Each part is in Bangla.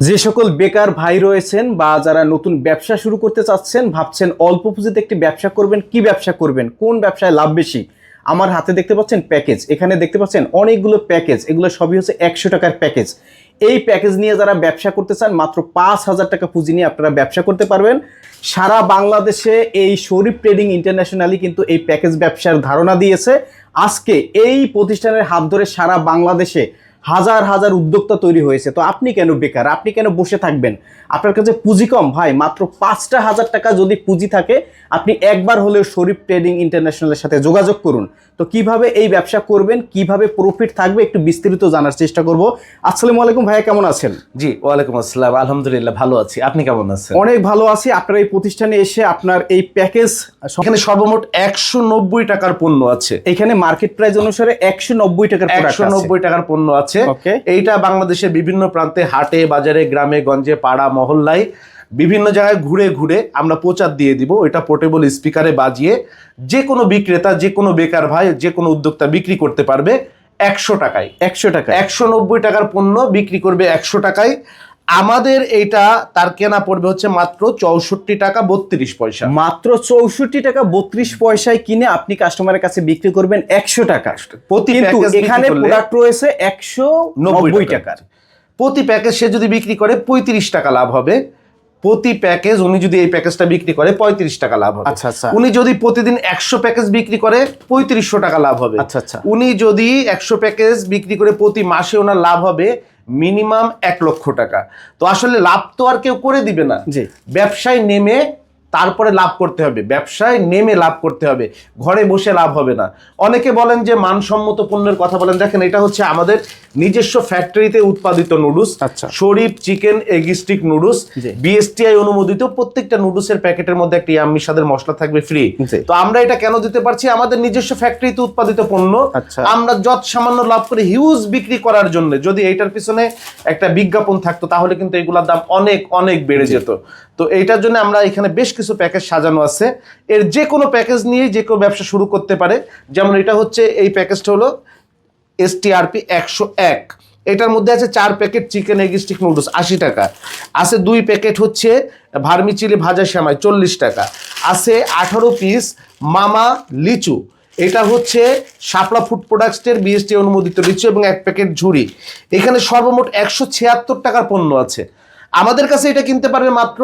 যে সকল বেকার ভাই রয়েছেন বা যারা নতুন ব্যবসা শুরু করতে চাচ্ছেন, ভাবছেন অল্প পুঁজিতে একটি ব্যবসা করবেন, কি ব্যবসা করবেন, কোন ব্যবসায় লাভ বেশি। আমার হাতে দেখতে পাচ্ছেন প্যাকেজ, এখানে দেখতে পাচ্ছেন অনেকগুলো প্যাকেজ, এগুলো সবই হচ্ছে 100 টাকার প্যাকেজ। এই প্যাকেজ নিয়ে যারা ব্যবসা করতে চান, মাত্র 5,000 টাকা পুঁজি নিয়ে আপনারা ব্যবসা করতে পারবেন। সারা বাংলাদেশে এই শরীফ ট্রেডিং ইন্টারন্যাশনালি কিন্তু এই প্যাকেজ ব্যবসার ধারণা দিয়েছে। আজকে এই প্রতিষ্ঠানের হাত ধরে সারা বাংলাদেশে হাজার হাজার উদ্যোক্তা তৈরি হয়েছে। তো আপনি কেন বেকার, আপনি কেন বসে থাকবেন? আপনার কাছে পুঁজি কম ভাই, মাত্র 5,000 টাকা যদি পুঁজি থাকে, আপনি একবার হলেও শরীফ ট্রেডিং ইন্টারন্যাশনালের সাথে যোগাযোগ করুন। তো কিভাবে এই ব্যবসা করবেন, কিভাবে প্রফিট থাকবে, একটু বিস্তারিত জানার চেষ্টা করব। আসসালামু আলাইকুম ভাইয়া, কেমন আছেন? জি, ওয়ালাইকুম আসসালাম। আলহামদুলিল্লাহ ভালো আছি, আপনি কেমন আছেন? অনেক ভালো আছি। আপনার এই প্রতিষ্ঠানে এসে আপনার এই প্যাকেজ, এখানে সর্বমোট 190 টাকার পণ্য আছে। এখানে মার্কেট প্রাইস অনুসারে 190 টাকার 190 টাকার পণ্য আছে। ওকে। এইটা বাংলাদেশের বিভিন্ন প্রান্তে, হাটে বাজারে, গ্রামে গঞ্জে, পাড়া মহল্লায়, বিভিন্ন জায়গায় ঘুরে ঘুরে আমরা প্রচার দিয়ে দিব। এটা পোর্টেবল স্পিকারে বাজিয়ে যে কোনো বিক্রেতা, যে কোনো বেকার ভাই, যে কোনো উদ্যোক্তা বিক্রি করতে পারবে 100 টাকায়। 100 টাকা 190 টাকার পণ্য বিক্রি করবে 100 টাকায়। আমাদের এইটা তার কেনা পড়বে হচ্ছে মাত্র 64 টাকা 32 পয়সা। মাত্র 64 টাকা 32 পয়সায় কিনে আপনি কাস্টমারের কাছে বিক্রি করবেন 100 টাকা। কিন্তু এখানে প্রোডাক্ট রয়েছে 190 টাকার। প্রতি প্যাকেজ সে যদি বিক্রি করে 35 টাকা লাভ হবে। প্রতি প্যাকেজ উনি যদি এই প্যাকেজটা বিক্রি করে 35 টাকা লাভ হবে। আচ্ছা আচ্ছা। উনি যদি প্রতিদিন 100 প্যাকেজ বিক্রি করে 3500 টাকা লাভ হবে। আচ্ছা আচ্ছা। উনি যদি 100 প্যাকেজ বিক্রি করে প্রতি মাসে ওনার লাভ হবে মিনিমাম 1 লক্ষ টাকা। তো আসলে লাভ তো আর কেউ করে দিবে না। জি। ব্যবসায় নেমে তারপরে লাভ করতে হবে, ব্যবসায় নেমে লাভ করতে হবে, ঘরে বসে লাভ হবে না। অনেকে বলেন যে মানসম্মত পণ্যের কথা বলেন, দেখেন এটা হচ্ছে আমাদের নিজস্ব ফ্যাক্টরিতে উৎপাদিত নুডলস। আচ্ছা। Sharif chicken egg stick noodles, BSTI অনুমোদিত। প্রত্যেকটা নুডলসের প্যাকেটের মধ্যে একটা ইয়াম্মি স্বাদের মশলা থাকবে ফ্রি। তো আমরা এটা কেন দিতে পারছি? আমাদের নিজস্ব ফ্যাক্টরিতে উৎপাদিত পণ্য। আচ্ছা। আমরা যত সামান্য লাভ করে হিউজ বিক্রি করার জন্য, যদি এইটার পিছনে একটা বিজ্ঞাপন থাকতো তাহলে কিন্তু এগুলোর দাম অনেক অনেক বেড়ে যেত। তো এইটার জন্য আমরা এখানে বেশ কিছু প্যাকেজ সাজানো আছে। এর যে কোনো প্যাকেজ নিয়ে যে কোনো ব্যবসা শুরু করতে পারে। যেমন এটা হচ্ছে, এই প্যাকেজটা হলো STRP 101। এটার মধ্যে আছে 4 packet chicken egg stick noodles 80 টাকা, আছে 2 প্যাকেট হচ্ছে ভার্মি চিলি ভাজা সেমাই 40 টাকা, আছে 18 পিস মামা লিচু। এটা হচ্ছে শাপলা ফুড প্রোডাক্টসের বিএসটি অনুমোদিত লিচু এবং 1 প্যাকেট ঝুড়ি। এখানে সর্বমোট 176 টাকার পণ্য আছে। আমাদের কাছে এটা কিনতে পারবে মাত্র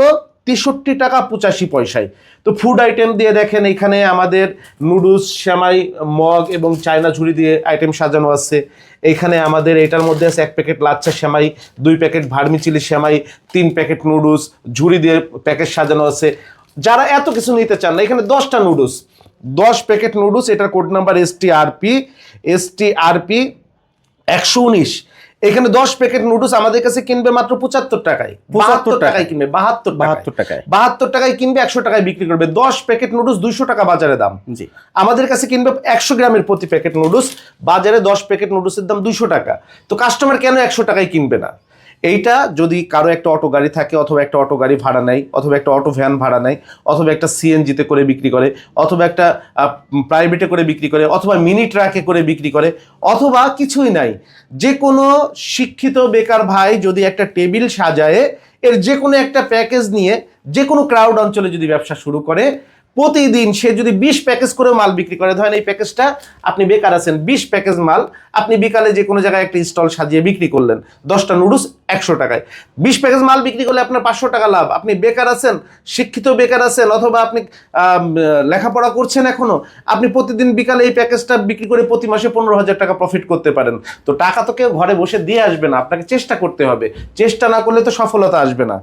63 টাকা 85 পয়সায়। তো ফুড আইটেম দিয়ে দেখেন, এখানে আমাদের নুডলস, সেমাই, মগ এবং চায়না ঝুড়ি দিয়ে আইটেম সাজানো আছে। এখানে আমাদের এটার মধ্যে আছে 1 প্যাকেট লাচ্ছা সেমাই, 2 প্যাকেট ভার্মি চিলি সেমাই, 3 প্যাকেট নুডলস, ঝুড়ি দিয়ে প্যাকেট সাজানো আছে। যারা এত কিছু নিতে চান না, এখানে 10টা নুডলস, 10 প্যাকেট নুডলস, এটার কোড নাম্বার STRP 119। এখানে 10 প্যাকেট নুডলস আমাদের কাছে কিনবে মাত্র 75 টাকায়। 72 টাকায় কিনবে, 72 টাকায়। 72 টাকায় কিনবে, 100 টাকায় বিক্রি করবে। 10 প্যাকেট নুডলস 200 টাকা বাজারে দাম। জি। আমাদের কাছে কিনবে 100 গ্রামের প্রতি প্যাকেট নুডলস, বাজারে 10 প্যাকেট নুডলসের দাম 200 টাকা। তো কাস্টমার কেন 100 টাকায় কিনবে না? এইটা যদি কারো একটা অটো গাড়ি থাকে, অথবা একটা অটো গাড়ি ভাড়া নেয়, অথবা একটা অটো ভ্যান ভাড়া নেয়, অথবা একটা সিএনজিতে করে বিক্রি করে, অথবা একটা প্রাইভেটে করে বিক্রি করে, অথবা মিনি ট্রাকে করে বিক্রি করে, অথবা কিছুই নাই, যে কোনো শিক্ষিত বেকার ভাই যদি একটা টেবিল সাজায়, এর যে কোনো একটা প্যাকেজ নিয়ে যে কোনো ক্রাউড অঞ্চলে যদি ব্যবসা শুরু করে, প্রতিদিন সে যদি 20 প্যাকেজ করে মাল বিক্রি করে, ধরেন এই প্যাকেজটা, আপনি বেকার আছেন, 20 প্যাকেজ মাল আপনি বিকালে যে কোনো জায়গায় একটা স্টল সাজিয়ে বিক্রি করলেন, 10টা নুডলস 100 টাকায়, 20 প্যাকেজ মাল বিক্রি করলে আপনার 500 টাকা লাভ। আপনি বেকার আছেন, শিক্ষিত বেকার আছেন, অথবা আপনি লেখাপড়া করছেন এখনো, আপনি প্রতিদিন বিকালে এই প্যাকেজটা বিক্রি করে প্রতি মাসে 15,000 টাকা প্রফিট করতে পারেন। তো টাকা তো কেউ ঘরে বসে দিয়ে আসবে না, আপনাকে চেষ্টা করতে হবে। চেষ্টা না করলে তো সফলতা আসবে না।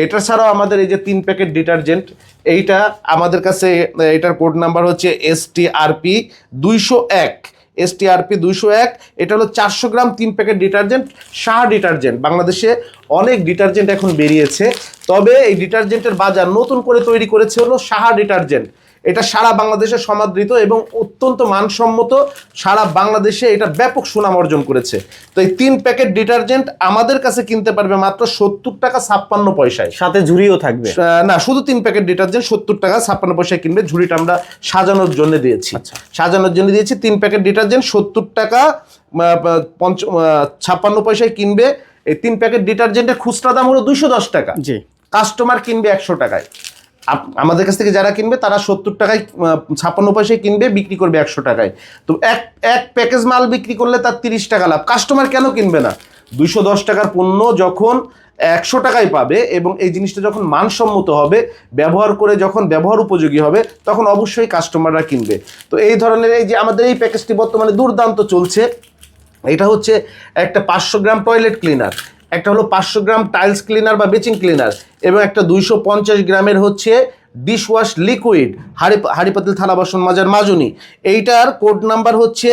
এটা ছাড়াও আমাদের এই যে 3 প্যাকেট ডিটারজেন্ট, এইটা আমাদের কাছে, এটার কোড নাম্বার হচ্ছে STRP 201। STRP 201, এটা হলো 400 গ্রাম 3 প্যাকেট ডিটারজেন্ট, সাহা ডিটারজেন্ট। বাংলাদেশে অনেক ডিটারজেন্ট এখন বেরিয়েছে, তবে এই ডিটারজেন্টের বাজার নতুন করে তৈরি করেছে হলো সাহা ডিটারজেন্ট। এটা সারা বাংলাদেশে সমাদৃত এবং অত্যন্ত মানসম্মত। সারা বাংলাদেশে এটা ব্যাপক সুনাম অর্জন করেছে। তো এই 3 প্যাকেট ডিটারজেন্ট আমাদের কাছে কিনতে পারবে মাত্র 70 টাকা 56 পয়সায়, সাথে ঝুড়িও থাকবে। না, শুধু 3 প্যাকেট ডিটারজেন্ট 70 টাকা 56 পয়সায় কিনবে। ঝুড়িটা আমরা সাজানোর জন্য দিয়েছি। সাজানোর জন্য দিয়েছি। 3 প্যাকেট ডিটারজেন্ট 70 টাকা 56 পয়সায় কিনবে, এই 3 প্যাকেট ডিটারজেন্টের খুচরা দাম হলো 210 টাকা, জি। কাস্টমার কিনবে 100 টাকায়। আমাদের কাছ থেকে যারা কিনবে তারা 70 টাকায় 56 পয়সায় কিনবে, বিক্রি করবে 100 টাকায়। তো এক প্যাকেজ মাল বিক্রি করলে তার 30 টাকা লাভ। কাস্টমার কেন কিনবে না? 210 টাকার পণ্য যখন 100 টাকায় পাবে এবং এই জিনিসটা যখন মানসম্মত হবে, ব্যবহার করে যখন ব্যবহার উপযোগী হবে, তখন অবশ্যই কাস্টমাররা কিনবে। তো এই ধরনের এই যে আমাদের এই প্যাকেজটি বর্তমানে দুর্দান্ত চলছে। এটা হচ্ছে একটা 500 গ্রাম টয়লেট ক্লিনার, একটা হলো 500 গ্রাম টাইলস ক্লিনার বা বেচিং ক্লিনার, এবং একটা 250 গ্রামের হচ্ছে ডিশ ওয়াশ লিকুইড, হাঁড়ি পাতিল থালা বাসন মাজার মাজনি। এইটার কোড নাম্বার হচ্ছে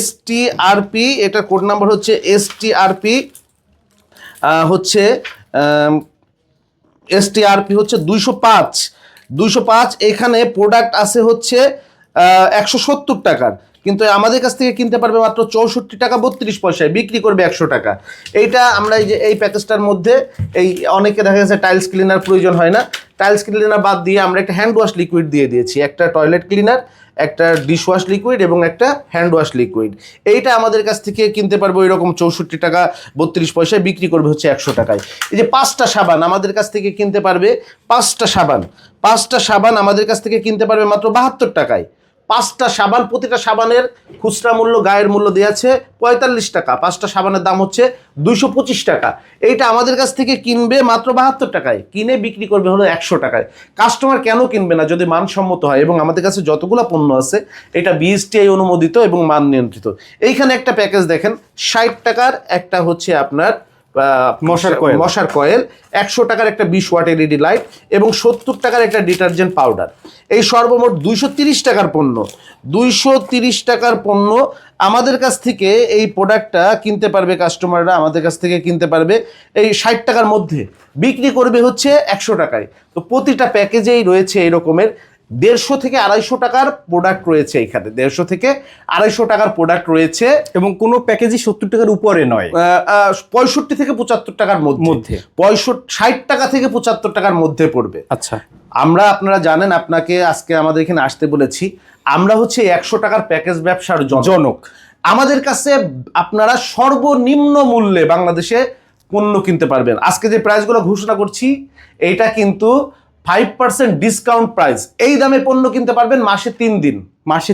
STRP, এটার কোড নাম্বার হচ্ছে STRP হচ্ছে STRP হচ্ছে 205। এখানে প্রোডাক্ট আছে হচ্ছে 170 টাকার, কিন্তু আমাদের কাছ থেকে কিনতে পারবে মাত্র 64 টাকা 32 পয়সায়, বিক্রি করবে 100 টাকা। এইটা আমরা এই যে এই প্যাকেজটার মধ্যে এই অনেকে দেখা গেছে টাইলস ক্লিনার প্রয়োজন হয় না, টাইলস ক্লিনার বাদ দিয়ে আমরা একটা হ্যান্ড ওয়াশ লিকুইড দিয়ে দিয়েছি, একটা টয়লেট ক্লিনার, একটা ডিশ ওয়াশ লিকুইড এবং একটা হ্যান্ড ওয়াশ লিকুইড। এইটা আমাদের কাছ থেকে কিনতে পারবো এরকম 64 টাকা 32 পয়সায়, বিক্রি করবে হচ্ছে 100 টাকায়। এই যে 5টা সাবান আমাদের কাছ থেকে কিনতে পারবে, 5টা সাবান আমাদের কাছ থেকে কিনতে পারবে মাত্র 72 টাকায়। 5টা সাবান, প্রতিটা সাবানের খুচরা মূল্য গায়ের মূল্য দেওয়া আছে 45 টাকা, 5টা সাবানের দাম হচ্ছে 225 টাকা। এইটা আমাদের কাছ থেকে কিনবে মাত্র 72 টাকায়, কিনে বিক্রি করবে হলো 100 টাকায়। কাস্টমার কেন কিনবে না যদি মানসম্মত হয়? এবং আমাদের কাছে যতগুলো পণ্য আছে এটা BSTI অনুমোদিত এবং মান নিয়ন্ত্রিত। এইখানে একটা প্যাকেজ দেখেন, 60 টাকার একটা হচ্ছে আপনার মশার কয়েল, 100 টাকার একটা 20 ওয়াট LED লাইট এবং 70 টাকার একটা ডিটারজেন্ট পাউডার। এই সর্বমোট 230 টাকার পণ্য, 230 টাকার পণ্য আমাদের কাছ থেকে এই প্রোডাক্টটা কিনতে পারবে কাস্টমাররা, আমাদের কাছ থেকে কিনতে পারবে এই 60 টাকার মধ্যে, বিক্রি করবে হচ্ছে 100 টাকায়। তো প্রতিটা প্যাকেজেই রয়েছে এই রকমের 150 থেকে 250 টাকার প্রোডাক্ট রয়েছে। এখানে 150 থেকে 250 টাকার প্রোডাক্ট রয়েছে এবং কোনো প্যাকেজই 70 টাকার উপরে নয়, 65 থেকে 75 টাকার মধ্যে 60 টাকা থেকে 75 টাকার মধ্যে পড়বে। আচ্ছা, আমরা, আপনারা জানেন, আপনাকে আজকে আমাদের এখানে আসতে বলেছি, আমরা হচ্ছে 100 টাকার প্যাকেজ ব্যবসার জনক। আমাদের কাছে আপনারা সর্বনিম্ন মূল্যে বাংলাদেশে পণ্য কিনতে পারবেন। আজকে যে প্রাইসগুলো ঘোষণা করছি এইটা কিন্তু 5% ডিসকাউন্ট প্রাইস। এই দামে পণ্য কিনতে পারবেন মাসে 3 দিন, মাসে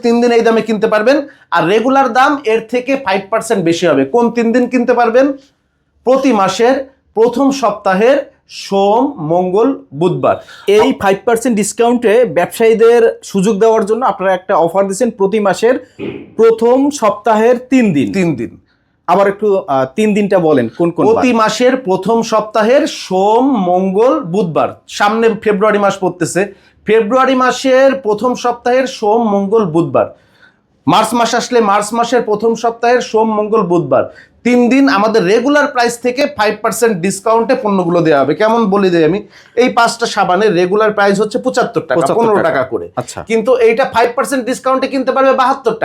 3 দিন এই দামে কিনতে পারবেন। আর রেগুলার দাম এর থেকে 5% বেশি হবে। কোন 3 দিন কিনতে পারবেন? প্রতি মাসের প্রথম সপ্তাহের সোম, মঙ্গল, বুধবার। এই 5% ডিসকাউন্টে ব্যবসায়ীদের সুযোগ দেওয়ার জন্য আপনারা একটা অফার দিচ্ছেন, প্রতি মাসের প্রথম সপ্তাহের 3 দিন। আবার একটু 3 দিনটা বলেন কোন কোন? প্রতি মাসের প্রথম সপ্তাহের সোম, মঙ্গল, বুধবার। সামনে ফেব্রুয়ারি মাস পড়তেছে, ফেব্রুয়ারি মাসের প্রথম সপ্তাহের সোম, মঙ্গল, বুধবার। মার্চ মাস আসলে মার্চ মাসের প্রথম সপ্তাহের সোম, মঙ্গল, বুধবার 3 দিন আমাদের রেগুলার প্রাইস থেকে 5% ডিসকাউন্টে পণ্যগুলো দেওয়া হবে। কেমন বলে দেই আমি, এই 5টা সাবানের রেগুলার প্রাইস হচ্ছে 75 টাকা, 15 টাকা করে। আচ্ছা, কিন্তু এইটা 5% ডিসকাউন্টে কিনতে পারবে 72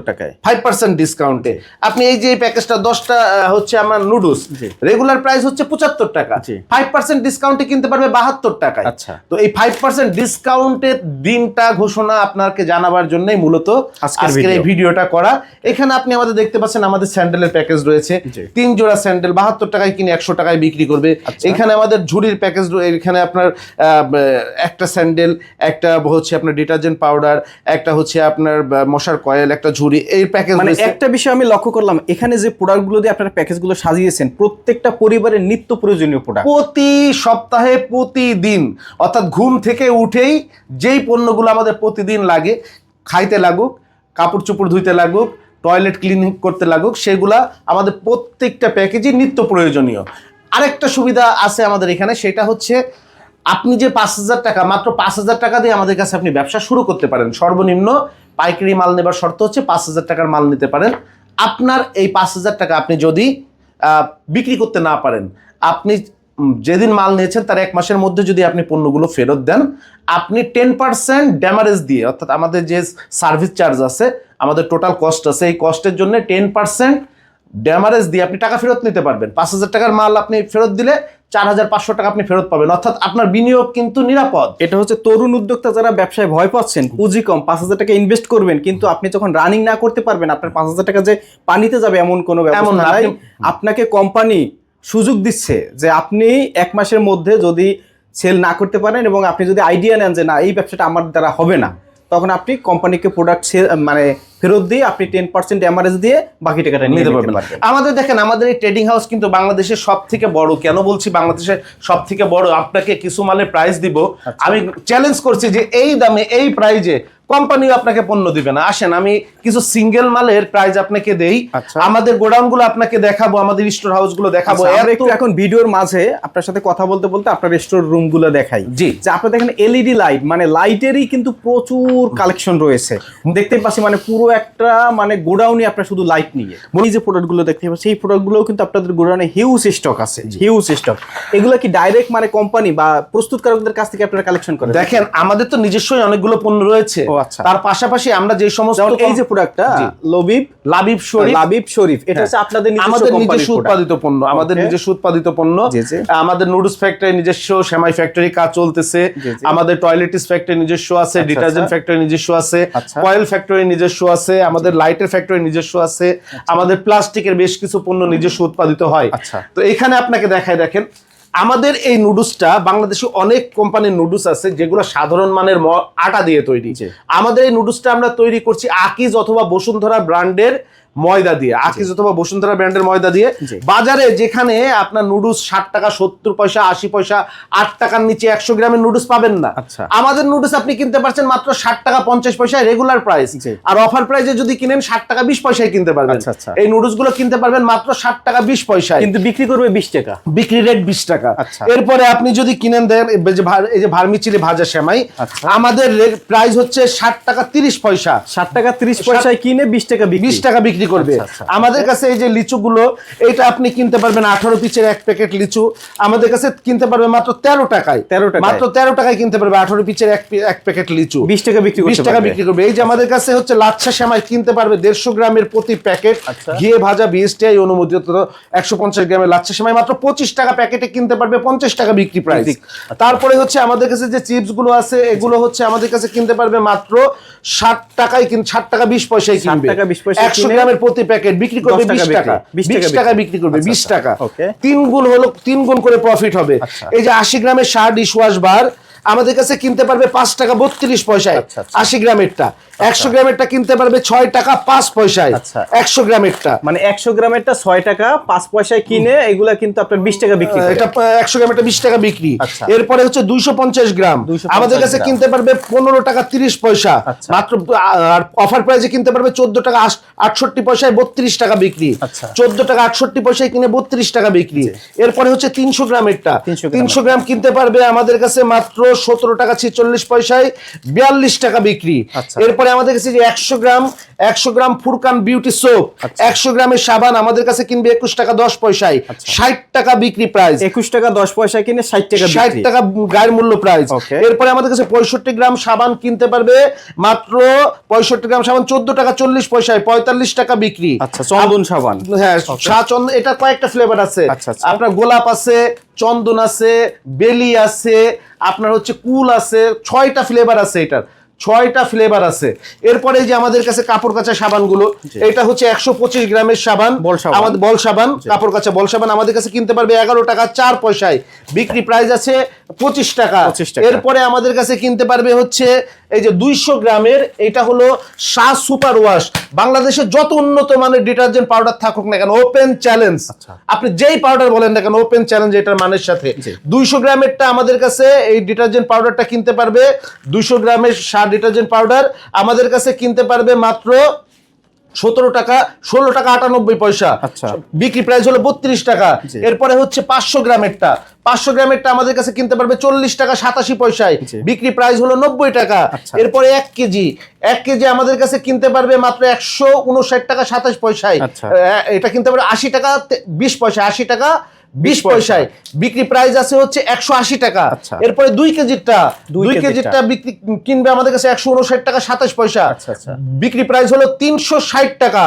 টাকায়। 5% ডিসকাউন্টে আপনি এই যে প্যাকেজটা 10টা হচ্ছে আমার নুডলস, রেগুলার প্রাইস হচ্ছে 75 টাকা, 5% ডিসকাউন্টে কিনতে পারবে 72 টাকায়। আচ্ছা, তো এই 5% ডিসকাউন্টের দিনটা ঘোষণা আপনাকে জানাবার জন্যই মূলত আজকের এই ভিডিওটা করা। এখানে আপনি আমাদের দেখতে পাচ্ছেন আমাদের স্যান্ডেলের প্যাকেজ রয়েছে, 3 জোড়া স্যান্ডেল 72 টাকায় কিনে 100 টাকায় বিক্রি করবে। এখানে আমাদের ঝুড়ির প্যাকেজ, এখানে আপনার একটা স্যান্ডেল, একটা হচ্ছে আপনার ডিটারজেন্ট পাউডার, একটা হচ্ছে আপনার মশার কয়েল, একটা ঝুড়ি, এই প্যাকেজ। মানে একটা বিষয় আমি লক্ষ্য করলাম, এখানে যে প্রোডাক্টগুলো দিয়ে আপনারা প্যাকেজগুলো সাজিয়েছেন প্রত্যেকটা পরিবারের নিত্য প্রয়োজনীয় প্রোডাক্ট। প্রতি সপ্তাহে প্রতিদিন, অর্থাৎ ঘুম থেকে উঠেই যেই পণ্যগুলো আমাদের প্রতিদিন লাগে, খাইতে লাগুক, কাপড় চোপড় ধুইতে লাগুক, টয়লেট ক্লিন করতে লাগুক, সেগুলা আমাদের প্রত্যেকটা প্যাকেজই নিত্য প্রয়োজনীয়। আরেকটা সুবিধা আছে আমাদের এখানে, সেটা হচ্ছে আপনি যে 5,000 টাকা, মাত্র 5,000 টাকা দিয়ে আমাদের কাছে আপনি ব্যবসা শুরু করতে পারেন। সর্বনিম্ন পাইকারি মাল নেবার শর্ত হচ্ছে 5,000 টাকার মাল নিতে পারেন। আপনার এই 5,000 টাকা আপনি যদি বিক্রি করতে না পারেন, আপনি যেদিন মাল নিয়েছেন তার 1 মাসের মধ্যে যদি আপনি পণ্যগুলো ফেরত দেন, আপনি 10% ড্যামারেজ দিয়ে, অর্থাৎ আমাদের যে সার্ভিস চার্জ আছে, আমাদের টোটাল কস্ট আছে, এই কস্টের জন্য 10% ড্যামারেজ দিয়ে আপনি টাকা ফেরত নিতে পারবেন। 5,000 টাকার মাল আপনি ফেরত দিলে 4,500 টাকা আপনি ফেরত পাবেন, অর্থাৎ আপনার বিনিয়োগ কিন্তু নিরাপদ। এটা হচ্ছে তরুণ উদ্যোক্তা যারা ব্যবসায় ভয় পাচ্ছেন, পুঁজি কম, 5,000 টাকা ইনভেস্ট করবেন, কিন্তু আপনি যখন রানিং না করতে পারবেন, আপনার 5,000 টাকা যে পানিতে যাবে এমন কোনো ব্যবস্থা না, নাই। আপনাকে কোম্পানি সুযোগ দিচ্ছে যে আপনি 1 মাসের মধ্যে যদি সেল না করতে পারেন এবং আপনি যদি আইডিয়া নেন যে না এই ব্যবসাটা আমার দ্বারা হবে না, তখন আপনি কোম্পানিকে প্রোডাক্ট মানে ফেরত দিয়ে আপনি 10% এমআরএস দিয়ে বাকি টাকাটা নিতে পারবেন। আমাদের দেখেন, আমাদের এই ট্রেডিং হাউস কিন্তু বাংলাদেশের সব থেকে বড়। কেন বলছি বাংলাদেশের সব থেকে বড়? আপনাকে কিছু মালের প্রাইস দিব, আমি চ্যালেঞ্জ করছি যে এই দামে এই প্রাইজে কোম্পানিও আপনাকে পণ্য দিবে না। আসেন আমি কিছু সিঙ্গেল মালের প্রাইস আপনাকে দেই, আমাদের গোডাউন গুলো আপনাকে দেখাবো, আমাদের স্টোর হাউস গুলো দেখাবো। এখন ভিডিওর মাঝে আপনার সাথে কথা বলতে বলতে আপনার স্টোর রুম গুলো দেখাই। জি, যে আপনি দেখেন এলইডি লাইট, মানে লাইটেরই কিন্তু প্রচুর কালেকশন রয়েছে, দেখতে পাচ্ছি মানে পুরো একটা মানে গোডাউনে আপনার শুধু লাইট নিয়ে। এই যে প্রোডাক্ট গুলো দেখতে পাচ্ছি, এই প্রোডাক্ট গুলো কিন্তু আপনাদের গোডাউনে হিউজ স্টক আছে, হিউজ স্টক। এগুলো কি ডাইরেক্ট মানে কোম্পানি বা প্রস্তুতকারকদের কাছ থেকে আপনারা কালেকশন করেন? দেখেন আমাদের তো নিজস্বই অনেকগুলো পণ্য রয়েছে, তার পাশাপাশি আমরা যে সমস্ত এই যে প্রোডাক্টটা লাবিব শরীফ, এটা হচ্ছে আপনাদের নিজস্ব উৎপাদিত পণ্য, আমাদের নিজস্ব উৎপাদিত পণ্য। আমাদের নুডলস ফ্যাক্টরি নিজস্ব, সেমাই ফ্যাক্টরি কাজ চলতেছে, আমাদের টয়লেটিস ফ্যাক্টরি নিজস্ব আছে, ডিটারজেন্ট ফ্যাক্টরি নিজস্ব আছে, কয়েল ফ্যাক্টরি নিজস্ব আছে, আমাদের লাইটের ফ্যাক্টরি নিজস্ব আছে, আমাদের প্লাস্টিকের বেশ কিছু পণ্য নিজস্ব উৎপাদিত হয়। তো এখানে আপনাকে দেখায়, দেখেন আমাদের এই নুডলসটা বাংলাদেশে অনেক কোম্পানির নুডলস আছে যেগুলো সাধারণ মানের আটা দিয়ে তৈরি। আমাদের এই নুডলসটা আমরা তৈরি করছি আকিজ অথবা বসুন্ধরা ব্র্যান্ডের ময়দা দিয়ে, আকিজ অথবা বসুন্ধরা ব্র্যান্ডের ময়দা দিয়ে। বাজারে যেখানে আপনার নুডলস 60 টাকা 70 পয়সা 80 পয়সা 8 টাকার নিচে 100 গ্রামের নুডলস পাবেন না। আমাদের নুডলস আপনি কিনতে পারছেন মাত্র 60 টাকা 50 পয়সায় রেগুলার প্রাইস, আর অফার প্রাইসে যদি কিনেন 60 টাকা 20 পয়সায় কিনতে পারবেন। এই নুডলস গুলো কিনতে পারবেন মাত্র 60 টাকা 20 পয়সায়, কিন্তু বিক্রি করবে 20 টাকা, বিক্রি রেট 20 টাকা। এরপরে আপনি যদি কিনেন দেন এই যে ভার্মিচিলি ভাজা সেমাই, আমাদের প্রাইস হচ্ছে 60 টাকা 30 পয়সা, 60 টাকা 30 পয়সায় কিনে 20 টাকা বিক্রি করবে। আমাদের কাছে এই যে লিচু গুলো, এটা আপনি কিনতে পারবেন 18 পিসের এক প্যাকেট লিচু, আমাদের কাছে কিনতে পারবেন মাত্র 13 টাকায়, মাত্র 13 টাকায় কিনতে পারবে 18 পিসের এক প্যাকেট লিচু, 20 টাকা বিক্রি করবে। এই যে আমাদের কাছে হচ্ছে লাচ্ছা সেমাই কিনতে পারবে 150 গ্রামের প্রতি প্যাকেট, ঘিয়ে ভাজা বিএসটিআই অনুমোদিত 150 গ্রামের লাচ্ছা সেমাই মাত্র 25 টাকা প্যাকেটে কিনতে পারবে, 50 টাকা বিক্রি প্রাইস। তারপরে হচ্ছে আমাদের কাছে যে চিপস গুলো আছে, এগুলো হচ্ছে আমাদের কাছে কিনতে পারবে মাত্র 60 টাকায়, 60 টাকা 20 পয়সায় কিনবে, 100 গ্রামের প্রতি প্যাকেট বিক্রি করবে 20 টাকা, 20 টাকা বিক্রি করবে, 20 টাকা। 3 গুণ করে প্রফিট হবে। এই যে 80 গ্রামের শাহ ডিশওয়াশ বার আমাদের কাছে কিনতে পারবে 5 টাকা 32 পয়সায় 80 গ্রামেরটা, 100 গ্রামেরটা কিনতে পারবে 6 টাকা 5 পয়সায় 100 গ্রামেরটা, মানে 100 গ্রামেরটা 6 টাকা 5 পয়সায় কিনে এগুলা কিন্তু আপনার 20 টাকা বিক্রি করে, এটা 100 গ্রামেরটা 20 টাকা বিক্রি। এরপরে হচ্ছে 250 গ্রাম আমাদের কাছে কিনতে পারবে 15 টাকা 30 পয়সা মাত্র, আর অফার প্রাইসে কিনতে পারবে 14 টাকা 68 পয়সায় 32 টাকা বিক্রি, 14 টাকা 68 পয়সায় কিনে 32 টাকা বিক্রি। এরপরে হচ্ছে 300 গ্রামেরটা, 300 গ্রাম কিনতে পারবে আমাদের কাছে মাত্র 17 টাকা 46 পয়সায় 42 টাকা বিক্রি। এরপরে আমাদের কাছে যে 100 গ্রাম ফুরকান বিউটি সোপ, 100 গ্রামের সাবান আমাদের কাছে কিনবে 21 টাকা 10 পয়সায়, 60 টাকা বিক্রি প্রাইস, 21 টাকা 10 পয়সায় কিনে 60 টাকা গায়ের মূল্য প্রাইস। এরপরে আমাদের কাছে 65 গ্রাম সাবান কিনতে পারবে মাত্র 65 গ্রাম সাবান 14 টাকা 40 পয়সায় 45 টাকা বিক্রি। চন্দন সাবান, হ্যাঁ চন্দন, এটা কয়েকটা ফ্লেভার আছে, আপনার গোলাপ আছে, চন্দন আছে, বেলি আছে, আপনার হচ্ছে কুল আছে, 6টা ফ্লেভার আছে, এটার 6টা ফ্লেভার আছে। এরপরে যে আমাদের কাছে কাপড় কাচা সাবানগুলো, এটা হচ্ছে 125 গ্রামের সাবান, আমাদের বল সাবান, কাপড় কাচা বল সাবান আমাদের কাছে কিনতে পারবে 11 টাকা 4 পয়সায়, বিক্রি প্রাইস আছে 25 টাকা। এরপরে আমাদের কাছে কিনতে পারবে হচ্ছে এই যে 200 গ্রামের, এটা হলো শাহ সুপার ওয়াশ, বাংলাদেশে যত উন্নত মানের ডিটারজেন্ট পাউডার থাকুক না কেন, ওপেন চ্যালেঞ্জ, আপনি যেই পাউডার বলেন না কেন ওপেন চ্যালেঞ্জ এটার মানের সাথে। 200 গ্রামেরটা আমাদের কাছে এই ডিটারজেন্ট পাউডারটা কিনতে পারবে, 200 গ্রামের শাহ ডিটারজেন্ট পাউডার আমাদের কাছে কিনতে পারবে মাত্র 16 টাকা 98 পয়সা, বিক্রি প্রাইস হলো 32 টাকা। এরপরে হচ্ছে 500 গ্রামেরটা, 500 গ্রামেরটা আমাদের কাছে কিনতে পারবে 40 টাকা 87 পয়সায়, বিক্রি প্রাইস হলো 90 টাকা। এরপরে 1 কেজি আমাদের কাছে কিনতে পারবে মাত্র 159 টাকা 27 পয়সায়, এটা কিনতে পারবে 80 টাকা 20 পয়সা, 80 টাকা 20 পয়সায়, বিক্রি প্রাইস আছে হচ্ছে 180 টাকা। এরপরে 2 কেজিটা বিক্রি কিনবে আমাদের কাছে 159 টাকা 27 পয়সা, বিক্রি প্রাইস হলো 360 টাকা।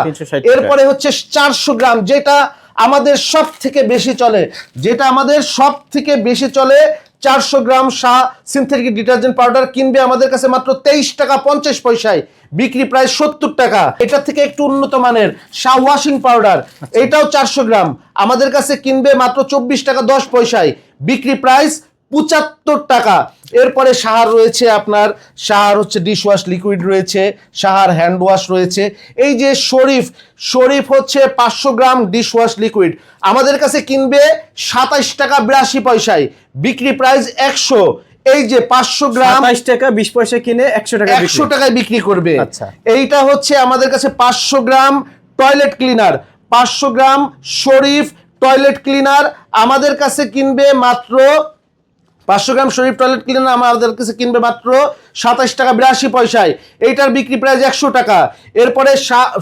এরপরে হচ্ছে 400 গ্রাম, যেটা আমাদের সব থেকে বেশি চলে, যেটা আমাদের সব থেকে বেশি চলে, 400 গ্রাম শাহ সিনথেটিক ডিটারজেন্ট পাউডার কিনবে আমাদের কাছে মাত্র 23 টাকা 50 পয়সায়, বিক্রি প্রায় 70 টাকা। এটা থেকে একটু উন্নত মানের শাহ ওয়াশিং পাউডার, এটাও 400 গ্রাম আমাদের কাছে কিনবে মাত্র 24 টাকা 10 পয়সায়, বিক্রি প্রাইস 75 টাকা। এরপরে সাহার রয়েছে আপনার, সাহার হচ্ছে ডিশ ওয়াশ লিকুইড রয়েছে, সাহার হ্যান্ড ওয়াশ রয়েছে। এই যে শরীফ হচ্ছে 500 গ্রাম ডিশ ওয়াশ লিকুইড আমাদের কাছে কিনবে 27 টাকা 82 পয়সায়, বিক্রি প্রাইস 100। এই যে 500 গ্রাম 27 টাকা 20 পয়সা কিনে 100 টাকা 100 টাকায় বিক্রি করবে। আচ্ছা। এইটা হচ্ছে আমাদের কাছে 500 গ্রাম টয়লেট ক্লিনার, 500 গ্রাম শরীফ টয়লেট ক্লিনার আমাদের কাছে কিনবে মাত্র 500 গ্রাম শরীফ টয়লেট ক্লিনার আমাদের কাছে কিনবে মাত্র 27 টাকা 82 পয়সায়, এইটার বিক্রি প্রাইস 100 টাকা। এরপরে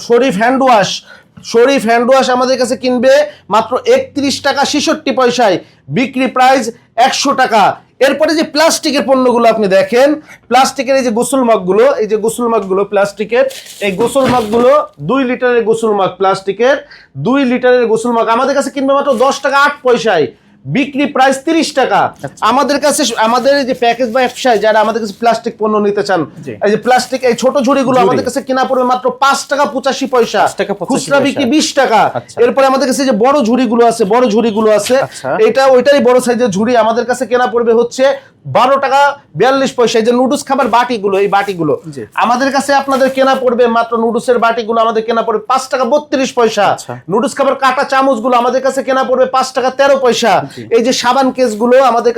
শরীফ হ্যান্ড ওয়াশ আমাদের কাছে কিনবে মাত্র 31 টাকা 66 পয়সায়, বিক্রি প্রাইস 100 টাকা। এরপরে যে প্লাস্টিকের পণ্যগুলো আপনি দেখেন, প্লাস্টিকের এই যে গোসল মগগুলো, এই যে গোসল মগগুলো প্লাস্টিকের, এই গোসল মগগুলো 2 লিটারের গোসল মগ, প্লাস্টিকের 2 লিটারের গোসল মগ আমাদের কাছে কিনবে মাত্র 10 টাকা 8 পয়সায়, বিক্রি প্রাইস 30 টাকা। আমাদের কাছে আমাদের এই যে প্যাকেজ বা ব্যবসায় যারা আমাদের কাছে প্লাস্টিক পণ্য নিতে চান, এই যে প্লাস্টিক এই ছোট ঝুড়িগুলো আমাদের কাছে কিনা পড়বে মাত্র 5 টাকা 85 পয়সা, খুচরা বিক্রি 20 টাকা। এরপরে আমাদের কাছে যে বড় ঝুড়িগুলো আছে, এটা ওইটাই বড় সাইজের ঝুড়ি আমাদের কাছে কেনা পড়বে হচ্ছে 12 টাকা 42 পয়সা। এই যে নুডলস খাবার বাটিগুলো, এই বাটিগুলো আমাদের কাছে আপনাদের কেনা পড়বে মাত্র, নুডলসের বাটিগুলো আমাদের কেনা পড়বে 5 টাকা 32 পয়সা। নুডলস খাবার কাটা চামচগুলো আমাদের কাছে কেনা পড়বে 5 টাকা 13 পয়সা। এই যে সাবান কেসগুলো আমাদের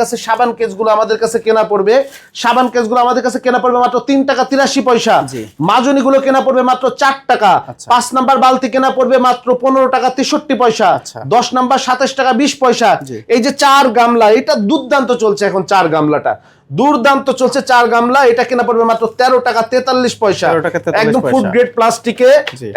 কাছে কেনা পড়বে, সাবান কেসগুলো আমাদের কাছে কেনা পড়বে মাত্র 3 টাকা 83 পয়সা। মাজনিগুলো কেনা পড়বে মাত্র 4 টাকা। 5 নাম্বার বালতি কেনা পড়বে মাত্র 15 টাকা 63 পয়সা। 10 নাম্বার 27 টাকা 20 পয়সা। এই যে 4 গামলা, এটা দুর্দান্ত চলছে এখন, 4 গামলাটা দুর্দান্ত চলছে, 4 গামলা এটা কেনা পড়বে মাত্র 13 টাকা 43 পয়সা। একদম ফুড গ্রেড প্লাস্টিকে,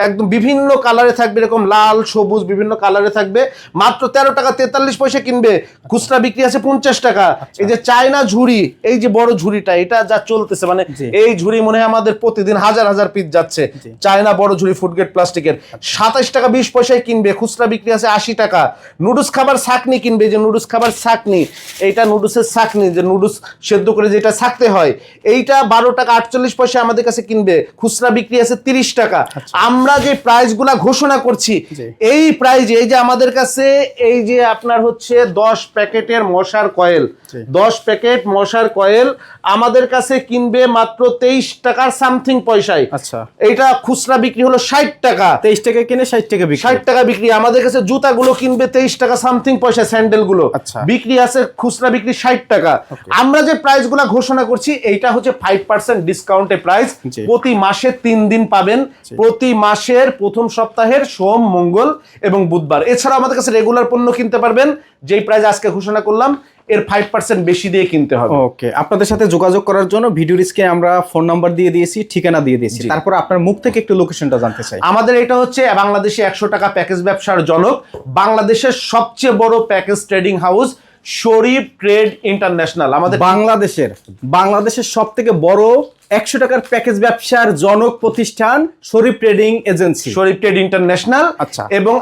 একদম বিভিন্ন কালারে থাকবে, এরকম লাল সবুজ বিভিন্ন কালারে থাকবে, মাত্র 13 টাকা 43 পয়সা কিনবে, খুচরা বিক্রি আছে 50 টাকা। এই যে চায়না ঝুড়ি, এই যে বড় ঝুড়িটা, এটা যা চলতেছে মানে এই ঝুড়ি মনে হয় আমাদের প্রতিদিন হাজার হাজার পিস যাচ্ছে, চায়না বড় ঝুড়ি ফুড গ্রেড প্লাস্টিকের, 27 টাকা 20 পয়সায় কিনবে, খুচরা বিক্রি আছে 80 টাকা। নুডলস খাবার ছাকনি কিনবে, যে নুডলস খাবার ছাকনি, এইটা নুডলসের ছাকনি, যে নুডলস সেদ্ধ করে যেটা ছাকতে হয়, এইটা 12 টাকা 48 পয়সা আমাদের কাছে কিনবে, খুচরা বিক্রি আছে 30 টাকা। আমরা যে প্রাইসগুলা ঘোষণা করছি, এই প্রাইস, এই যে আমাদের কাছে এই যে আপনার হচ্ছে 10 প্যাকেটের মশার কয়েল, 10 প্যাকেট মশার কয়েল আমাদের কাছে কিনবে মাত্র 23 টাকার সামথিং পয়সায়। আচ্ছা, এইটা খুচরা বিক্রি হলো 60 টাকা। 23 টাকা কিনে 60 টাকা বিক্রি, 60 টাকা বিক্রি। আমাদের কাছে জুতাগুলো কিনবে 23 টাকা সামথিং পয়সা, স্যান্ডেলগুলো বিক্রি আছে, খুচরা বিক্রি 60 টাকা। আমরা যে প্রাইসগুলো ঘোষণা করছি, এইটা হচ্ছে 5% ডিসকাউন্টে প্রাইস, প্রতি মাসে 3 দিন পাবেন, প্রতি মাসের প্রথম সপ্তাহের সোম, মঙ্গল এবং বুধবার। এছাড়া আমাদের কাছে রেগুলার পণ্য কিনতে পারবেন, যেই প্রাইস আজকে ঘোষণা করলাম এর 5% বেশি দিয়ে কিনতে হবে। ওকে, আপনাদের সাথে যোগাযোগ করার জন্য ভিডিওর স্ক্রিনে আমরা ফোন নাম্বার দিয়ে দিয়েছি, ঠিকানা দিয়ে দিয়েছি, তারপর আপনার মুখ থেকে একটু লোকেশনটা জানতে চাই। আমাদের এটা হচ্ছে বাংলাদেশে 100 টাকা প্যাকেজ ব্যবসার জনক, বাংলাদেশের সবচেয়ে বড় প্যাকেজ ট্রেডিং হাউস শরীফ ট্রেড ইন্টারন্যাশনাল। আমাদের বাংলাদেশের সব থেকে বড় 100 টাকার প্যাকেজ ব্যবসার জনক প্রতিষ্ঠান শরীফ ট্রেডিং এজেন্সি, শরীফ ট্রেড ইন্টারন্যাশনাল। আচ্ছা, এবং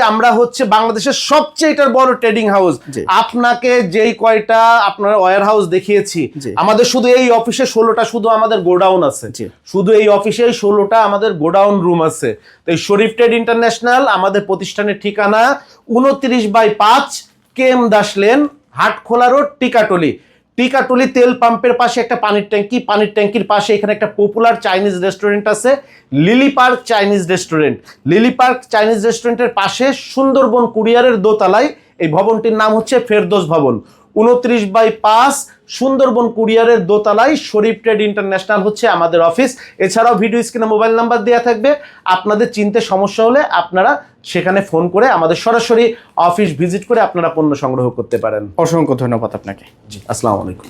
আমরা হচ্ছে বাংলাদেশের সবচেয়ে বড় ট্রেডিং হাউস। আপনাকে যেই কয়টা আপনার ওয়্যার হাউস দেখিয়েছি, আমাদের শুধু এই অফিসে 16টা শুধু আমাদের গোডাউন আছে, শুধু এই অফিসে 16টা আমাদের গোডাউন রুম আছে। তো এই শরীফ ট্রেড ইন্টারন্যাশনাল আমাদের প্রতিষ্ঠানের ঠিকানা 29/5 KM Das lane, Hatkhola road, Tikatuli তেল পাম্পের পাশে একটা পানির ট্যাঙ্কির পাশে এখানে একটা পপুলার চাইনিজ রেস্টুরেন্ট আছে, লিলি পার্ক চাইনিজ রেস্টুরেন্টের পাশে সুন্দরবন কুরিয়ারের দোতলায় এই ভবনটির নাম হচ্ছে ফেরদৌস ভবন। 29/5 সুন্দরবন কুরিয়ারের দোতলায় শরীফ ট্রেড ইন্টারন্যাশনাল হচ্ছে আমাদের অফিস। এছাড়াও ভিডিও স্ক্রিনে মোবাইল নাম্বার দেওয়া থাকবে, আপনাদের চিনতে সমস্যা হলে আপনারা সেখানে ফোন করে আমাদের সরাসরি অফিস ভিজিট করে আপনারা পণ্য সংগ্রহ করতে পারেন। অসংখ্য ধন্যবাদ আপনাকে। জি, আসসালামু আলাইকুম।